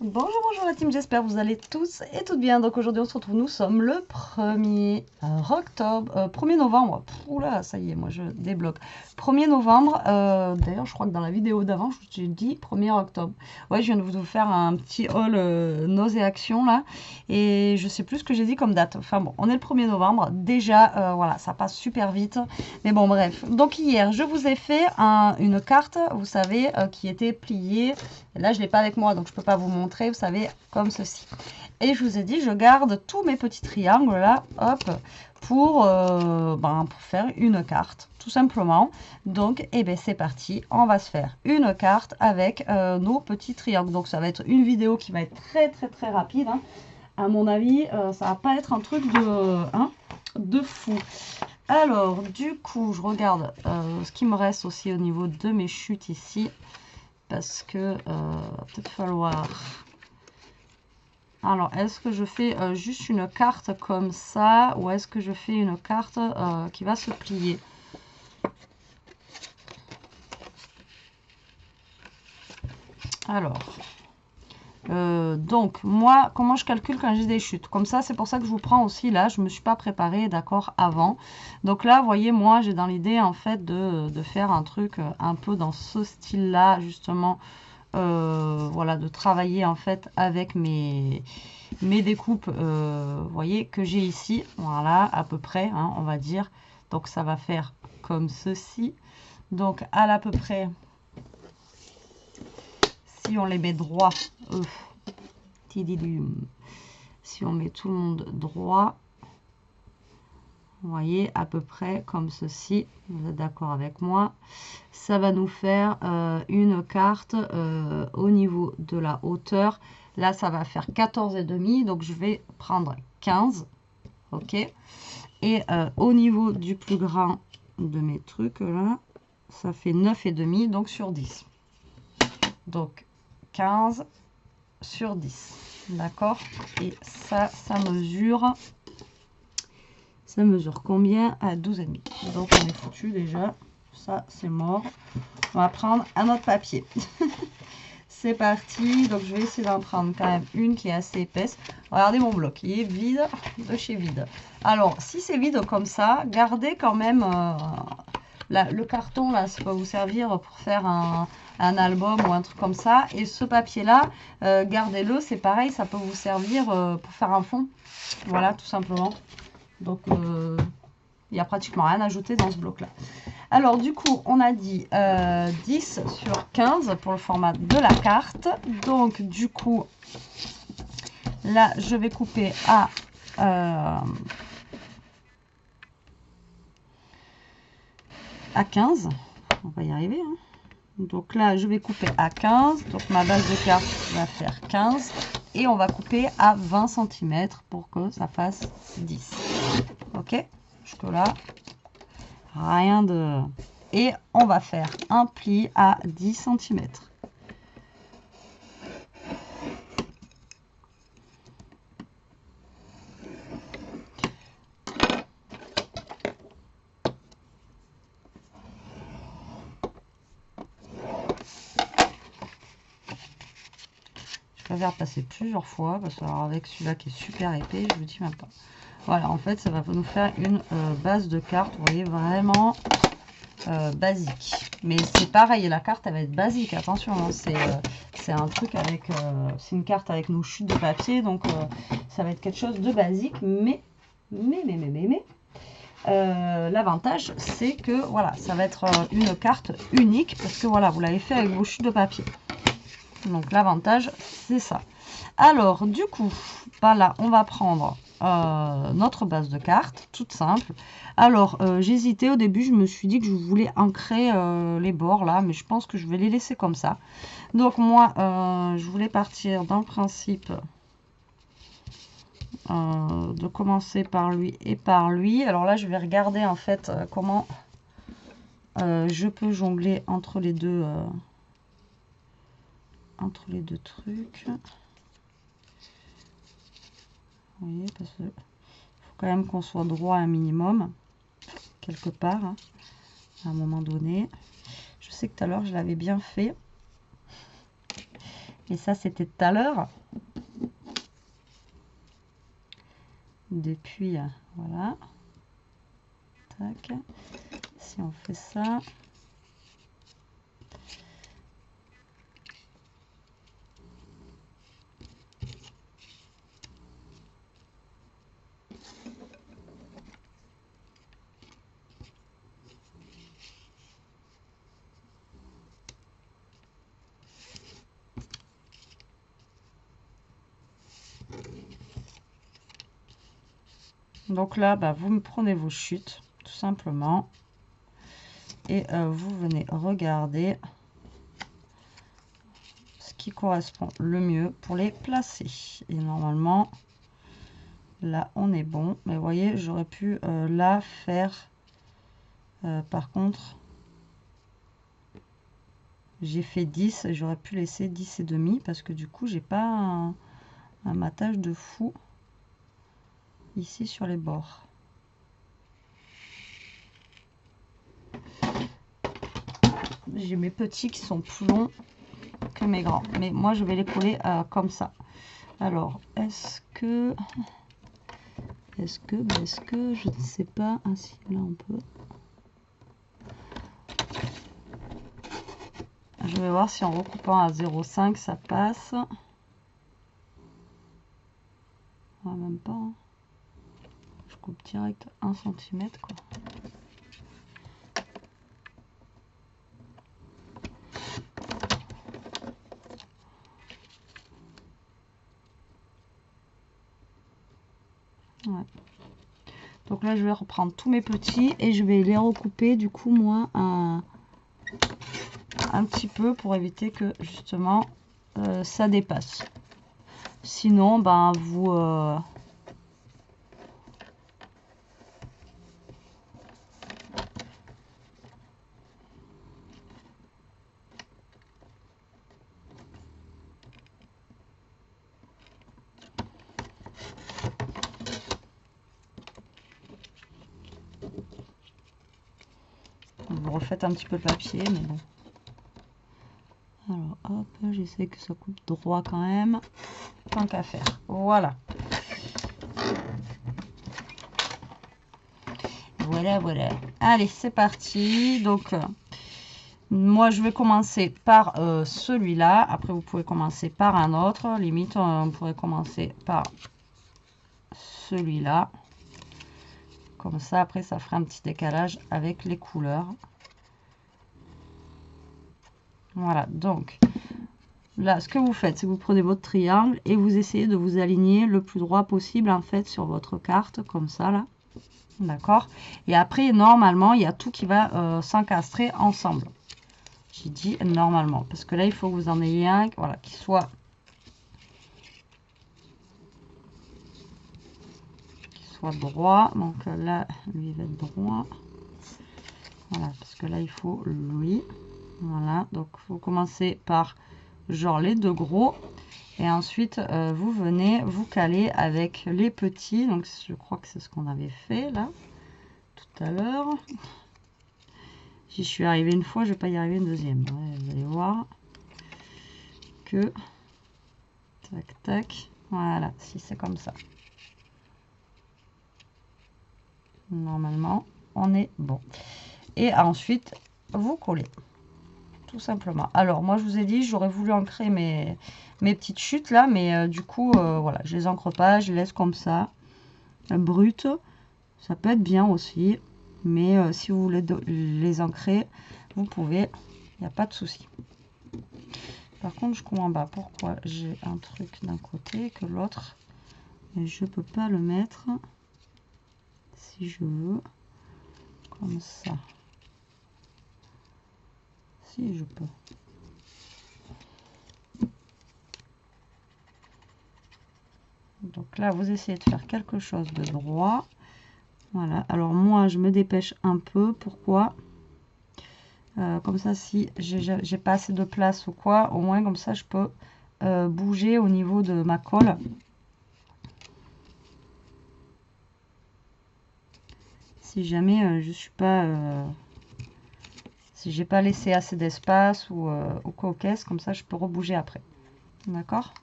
Bonjour, bonjour la team, j'espère que vous allez tous et toutes bien. Donc aujourd'hui on se retrouve, nous sommes le 1er octobre, 1er novembre. Oula, ça y est, moi je débloque. 1er novembre, d'ailleurs je crois que dans la vidéo d'avant, je vous ai dit 1er octobre. Ouais, je viens de vous faire un petit haul nausées action là. Et je sais plus ce que j'ai dit comme date. Enfin bon, on est le 1er novembre. Déjà, voilà, ça passe super vite. Mais bon, bref. Donc hier, je vous ai fait une carte, vous savez, qui était pliée. Et là, je ne l'ai pas avec moi, donc je ne peux pas vous montrer, vous savez, comme ceci. Et je vous ai dit, je garde tous mes petits triangles là, hop, pour faire une carte, tout simplement. Donc, eh ben, c'est parti, on va se faire une carte avec nos petits triangles. Donc, ça va être une vidéo qui va être très rapide. Hein. À mon avis, ça va pas être un truc de fou. Alors, du coup, je regarde ce qui me reste aussi au niveau de mes chutes ici. Parce que peut-être falloir... Alors, est-ce que je fais juste une carte comme ça ou est-ce que je fais une carte qui va se plier? Alors, donc, moi, comment je calcule quand j'ai des chutes? Comme ça, c'est pour ça que je vous prends aussi là. Je ne me suis pas préparée, d'accord, avant. Donc là, vous voyez, moi, j'ai dans l'idée, en fait, de faire un truc un peu dans ce style-là, justement. Voilà, de travailler, en fait, avec mes découpes, vous voyez, que j'ai ici. Voilà, à peu près, hein, on va dire. Donc, ça va faire comme ceci. Donc, à peu près... Si on les met droit, si on met tout le monde droit, vous voyez, à peu près comme ceci, vous êtes d'accord avec moi, ça va nous faire une carte au niveau de la hauteur. Là, ça va faire 14,5, donc je vais prendre 15, ok. Et au niveau du plus grand de mes trucs, là, ça fait 9,5, donc sur 10. Donc, 15 sur 10, d'accord. Et ça mesure combien? À 12,5. Donc on est foutu déjà, ça c'est mort. On va prendre un autre papier. C'est parti. Donc je vais essayer d'en prendre quand même une qui est assez épaisse. Regardez mon bloc, il est vide de chez vide. Alors si c'est vide comme ça, gardez quand même le carton là, ça peut vous servir pour faire un album ou un truc comme ça. Et ce papier là, gardez-le, c'est pareil, ça peut vous servir pour faire un fond. Voilà, tout simplement. Donc il n'y a pratiquement rien à ajouter dans ce bloc là. Alors du coup, on a dit 10 sur 15 pour le format de la carte. Donc du coup, là, je vais couper à 15. On va y arriver. Hein. Donc là, je vais couper à 15. Donc ma base de carte va faire 15. Et on va couper à 20 cm pour que ça fasse 10. Ok? Jusque-là, rien de... Et on va faire un pli à 10 cm. Je préfère passer plusieurs fois parce que alors avec celui-là qui est super épais, je vous dis même pas. Voilà, en fait, ça va nous faire une base de carte, vous voyez, vraiment basique. Mais c'est pareil, la carte, elle va être basique, attention, hein, c'est un truc avec, c'est une carte avec nos chutes de papier, donc ça va être quelque chose de basique, mais l'avantage, c'est que, voilà, ça va être une carte unique, parce que, voilà, vous l'avez fait avec vos chutes de papier. Donc l'avantage, c'est ça. Alors, du coup, bah là, on va prendre notre base de cartes, toute simple. Alors, j'hésitais au début, je me suis dit que je voulais ancrer les bords là, mais je pense que je vais les laisser comme ça. Donc moi, je voulais partir dans le principe de commencer par lui et par lui. Alors là, je vais regarder en fait comment je peux jongler entre les deux trucs. Vous voyez, parce que faut quand même qu'on soit droit un minimum, quelque part, hein, à un moment donné. Je sais que tout à l'heure, je l'avais bien fait. Et ça, c'était tout à l'heure. Depuis, voilà. Tac. Si on fait ça. Donc là, bah, vous me prenez vos chutes, tout simplement. Et vous venez regarder ce qui correspond le mieux pour les placer. Et normalement, là, on est bon. Mais vous voyez, j'aurais pu là faire... par contre, j'ai fait 10. J'aurais pu laisser 10 et demi parce que du coup, j'ai pas un matage de fou ici sur les bords. J'ai mes petits qui sont plus longs que mes grands, mais moi je vais les coller comme ça. Alors est-ce que je ne sais pas, ah si, là on peut, je vais voir si en recoupant à 0,5 ça passe. Ah, même pas, hein. Je coupe direct 1 cm quoi. Ouais. Donc là je vais reprendre tous mes petits et je vais les recouper du coup moi un petit peu pour éviter que justement ça dépasse. Sinon ben vous vous refaites un petit peu le papier, mais bon. Alors hop, j'essaie que ça coupe droit quand même, tant qu'à faire. Voilà. Voilà. Allez, c'est parti. Donc moi je vais commencer par celui-là. Après vous pouvez commencer par un autre. Limite on pourrait commencer par celui-là. Comme ça après ça fera un petit décalage avec les couleurs. Voilà, donc là ce que vous faites, c'est que vous prenez votre triangle et vous essayez de vous aligner le plus droit possible en fait sur votre carte, comme ça là. D'accord. Et après, normalement, il y a tout qui va s'encastrer ensemble. J'ai dit normalement, parce que là, il faut que vous en ayez un, voilà, qui soit droit. Donc là, lui, il va être droit. Voilà, parce que là, il faut lui. Voilà, donc vous commencez par genre les deux gros. Et ensuite, vous venez vous caler avec les petits. Donc, je crois que c'est ce qu'on avait fait là, tout à l'heure. J'y suis arrivée une fois, je ne vais pas y arriver une deuxième. Ouais, vous allez voir que... Tac, tac. Voilà, si c'est comme ça. Normalement, on est bon. Et ensuite, vous collez. Tout simplement. Alors, moi, je vous ai dit, j'aurais voulu ancrer mes petites chutes là, mais du coup, voilà, je les ancre pas, je les laisse comme ça, brutes. Ça peut être bien aussi, mais si vous voulez les ancrer, vous pouvez, il n'y a pas de souci. Par contre, je comprends pas pourquoi j'ai un truc d'un côté que l'autre, et je peux pas le mettre si je veux, comme ça. Si je peux. Donc là, vous essayez de faire quelque chose de droit. Voilà. Alors moi, je me dépêche un peu. Pourquoi? Comme ça, si j'ai pas assez de place ou quoi, au moins comme ça, je peux bouger au niveau de ma colle. Si jamais je suis pas... si j'ai pas laissé assez d'espace ou quoi aux caisses, comme ça, je peux rebouger après. D'accord?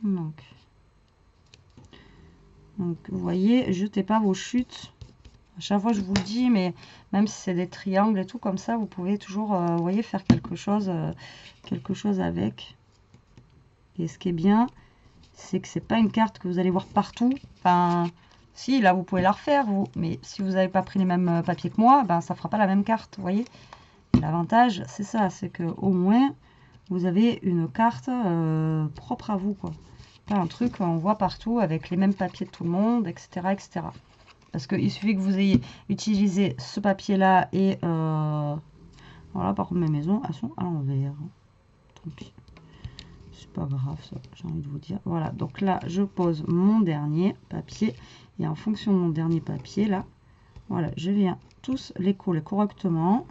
Donc, vous voyez, jetez pas vos chutes. À chaque fois, je vous le dis, mais même si c'est des triangles et tout comme ça, vous pouvez toujours, vous voyez, faire quelque chose avec. Et ce qui est bien, c'est que c'est pas une carte que vous allez voir partout. Enfin, si, là, vous pouvez la refaire, vous. Mais si vous n'avez pas pris les mêmes papiers que moi, ben, ça fera pas la même carte, vous voyez. L'avantage, c'est ça, c'est que au moins, vous avez une carte propre à vous, quoi. Pas un truc qu'on voit partout avec les mêmes papiers de tout le monde, etc., etc. Parce qu'il suffit que vous ayez utilisé ce papier-là et... voilà, par contre, mes maisons, elles sont à l'envers. Tant pis. C'est pas grave, ça, j'ai envie de vous dire. Voilà, donc là, je pose mon dernier papier. Et en fonction de mon dernier papier, là, voilà, je viens tous les coller correctement.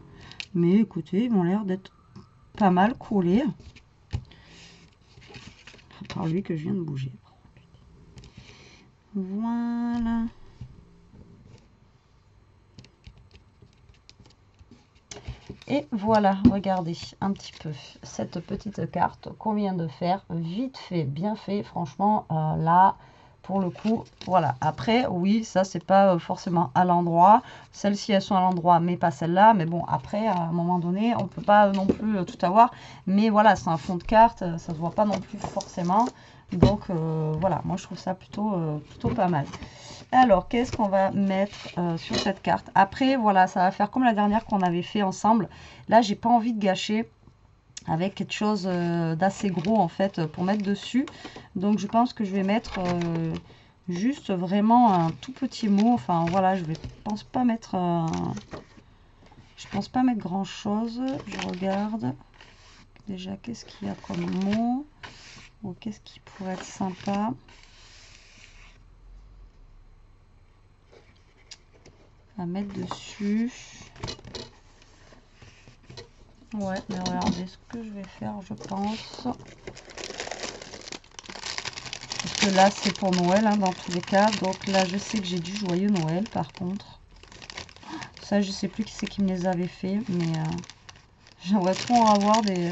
Mais écoutez, ils ont l'air d'être pas mal collés. À part lui que je viens de bouger. Voilà. Et voilà, regardez un petit peu cette petite carte qu'on vient de faire. Vite fait, bien fait. Franchement, là, pour le coup, voilà. Après, oui, ça, c'est pas forcément à l'endroit. Celles-ci, elles sont à l'endroit, mais pas celles-là. Mais bon, après, à un moment donné, on peut pas non plus tout avoir. Mais voilà, c'est un fond de carte. Ça se voit pas non plus forcément. Donc, voilà, moi, je trouve ça plutôt pas mal. Alors, qu'est-ce qu'on va mettre sur cette carte? Après, voilà, ça va faire comme la dernière qu'on avait fait ensemble. Là, j'ai pas envie de gâcher avec quelque chose d'assez gros, en fait, pour mettre dessus. Donc, je pense que je vais mettre juste vraiment un tout petit mot. Enfin, voilà, pense pas mettre... je pense pas mettre grand-chose. Je regarde. Déjà, qu'est-ce qu'il y a comme mot? Ou qu'est-ce qui pourrait être sympa? À mettre dessus. Ouais, mais regardez ce que je vais faire, je pense. Parce que là, c'est pour Noël, hein, dans tous les cas. Donc là, je sais que j'ai du joyeux Noël, par contre. Ça, je sais plus qui c'est qui me les avait fait, mais j'aimerais trop en avoir des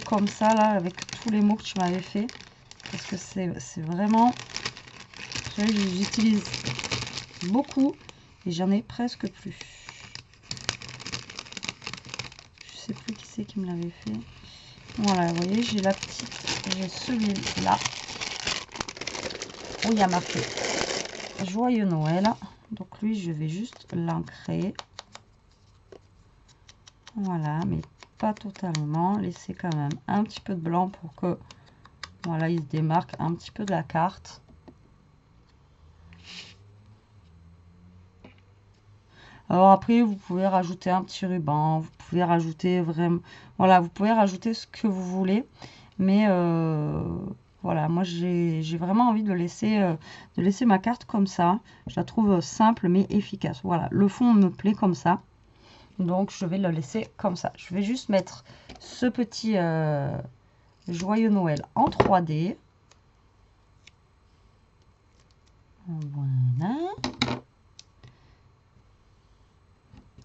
comme ça, là, avec tous les mots que tu m'avais fait. Parce que c'est vraiment... J'utilise beaucoup et j'en ai presque plus. Je sais plus qui c'est qui me l'avait fait. Voilà, vous voyez, j'ai la petite, j'ai celui-là où il y a marqué Joyeux Noël. Donc lui, je vais juste l'ancrer. Voilà, mais pas totalement. Laisser quand même un petit peu de blanc pour que, voilà, il se démarque un petit peu de la carte. Alors après, vous pouvez rajouter un petit ruban, vous pouvez rajouter vraiment, voilà, vous pouvez rajouter ce que vous voulez, mais voilà, moi j'ai vraiment envie de laisser ma carte comme ça. Je la trouve simple mais efficace. Voilà, le fond me plaît comme ça, donc je vais le laisser comme ça. Je vais juste mettre ce petit joyeux Noël en 3D. Voilà.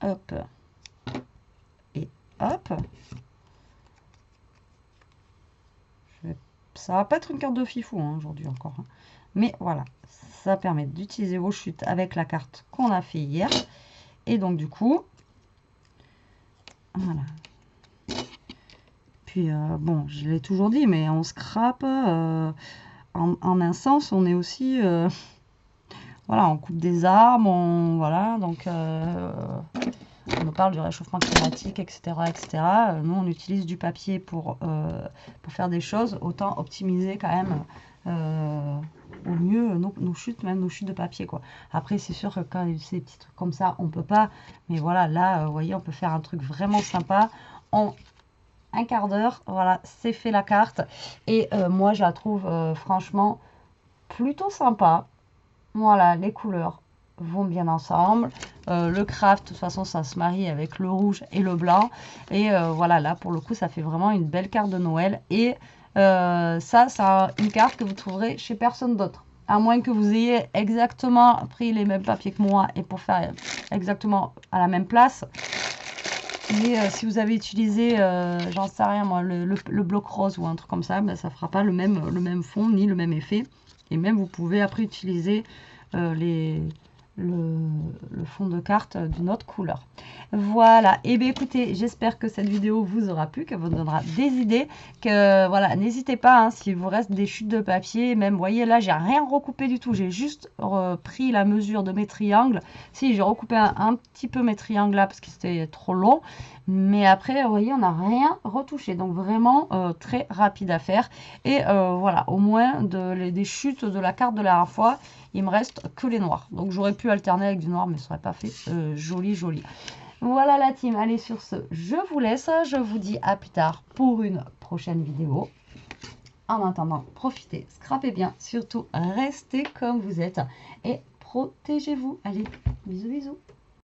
Hop. Et hop. Ça va pas être une carte de fifou hein, aujourd'hui encore. Hein. Mais voilà, ça permet d'utiliser vos chutes avec la carte qu'on a fait hier. Et donc du coup, voilà. Puis bon, je l'ai toujours dit, mais on scrape. En un sens, on est aussi... voilà, on coupe des arbres, voilà, donc... on nous parle du réchauffement climatique, etc., etc. Nous, on utilise du papier pour faire des choses. Autant optimiser quand même au mieux nos chutes, même nos chutes de papier, quoi. Après, c'est sûr que quand c'est des petits trucs comme ça, on peut pas. Mais voilà, là, vous voyez, on peut faire un truc vraiment sympa en un quart d'heure. Voilà, c'est fait la carte. Et moi, je la trouve franchement plutôt sympa. Voilà, les couleurs vont bien ensemble. Le craft, de toute façon, ça se marie avec le rouge et le blanc. Et voilà, là, pour le coup, ça fait vraiment une belle carte de Noël. Et ça, c'est une carte que vous trouverez chez personne d'autre. À moins que vous ayez exactement pris les mêmes papiers que moi et pour faire exactement à la même place. Mais si vous avez utilisé, j'en sais rien moi, le bloc rose ou un truc comme ça, ben, ça fera pas le même fond ni le même effet. Et même vous pouvez après utiliser le fond de carte d'une autre couleur. Voilà, et bien écoutez, j'espère que cette vidéo vous aura plu, qu'elle vous donnera des idées, que voilà, n'hésitez pas, hein, s'il vous reste des chutes de papier, même, vous voyez là, j'ai rien recoupé du tout, j'ai juste pris la mesure de mes triangles. Si, j'ai recoupé un petit peu mes triangles là, parce que c'était trop long, mais après, vous voyez, on n'a rien retouché, donc vraiment très rapide à faire. Et voilà, au moins des chutes de la carte de la dernière fois, il me reste que les noirs. Donc j'aurais pu alterner avec du noir, mais ça n'aurait pas fait joli, joli. Voilà la team, allez sur ce, je vous laisse, je vous dis à plus tard pour une prochaine vidéo. En attendant, profitez, scrapez bien, surtout restez comme vous êtes et protégez-vous. Allez, bisous bisous.